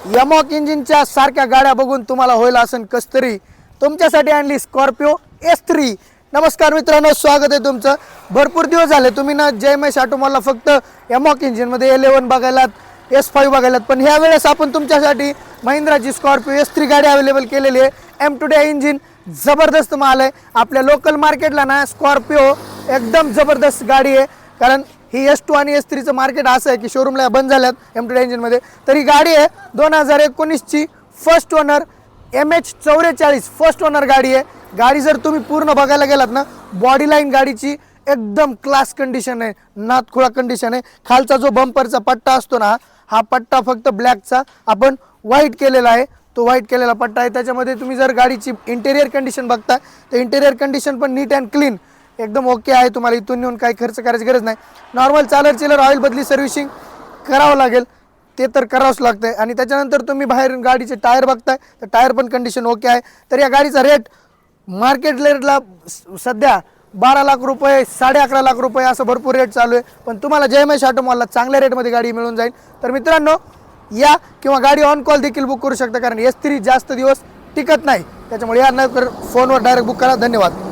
यमॉक इंजिनच्या सारख्या गाड्या बघून तुम्हाला होईल असं कसतरी तुमच्यासाठी आणली स्कॉर्पिओ S3। नमस्कार मित्रांनो, स्वागत आहे तुमचं। भरपूर दिवस झाले तुम्ही ना जय महेश ऑटो मॉलला फक्त यमॉक इंजिनमध्ये L11 बघायलात, S5 बघायलात, पण ह्या वेळेस आपण तुमच्यासाठी महिंद्राची स्कॉर्पिओ S3 गाडी अवेलेबल केलेली आहे। M2 इंजिन जबरदस्त माल आहे। आपल्या लोकल मार्केटला ना स्कॉर्पिओ एकदम जबरदस्त गाडी आहे, कारण ही S2 आणि S3चं मार्केट असं आहे की शोरूमला बंद झाल्यात M2 इंजिनमध्ये। तर ही गाडी आहे 2019 ची first owner MH44 first owner गाडी आहे। गाडी जर तुम्ही पूर्ण बघायला गेलात ना, बॉडी लाईन गाडीची एकदम क्लास कंडिशन आहे, नातखुळा कंडिशन आहे। खालचा जो बंपरचा पट्टा असतो ना, हा पट्टा फक्त ब्लॅकचा आपण व्हाईट केलेला आहे, तो व्हाईट केलेला पट्टा आहे। त्याच्यामध्ये तुम्ही जर गाडीची इंटेरियर कंडिशन बघताय तर इंटेरियर कंडिशन पण नीट अँड क्लीन एकदम ओके आहे। तुम्हाला इथून नेऊन काही खर्च करायची गरज नाही। नॉर्मल चालर चिलर ऑइल बदली सर्व्हिसिंग करावं लागेल, ते तर करावंच लागतंय। आणि त्याच्यानंतर तुम्ही बाहेर गाडीचे टायर बघताय तर टायर पण कंडिशन ओके आहे। तर या गाडीचा रेट मार्केट रेटला सध्या 12 लाख रुपये, 11.5 लाख रुपये असं भरपूर रेट चालू आहे, पण तुम्हाला जय महेश ऑटो मॉलला चांगल्या रेटमध्ये गाडी मिळून जाईल। तर मित्रांनो या, किंवा गाडी ऑन कॉल देखील बुक करू शकता, कारण S3 जास्त दिवस टिकत नाही, त्याच्यामुळे या न फोनवर डायरेक्ट बुक करा। धन्यवाद।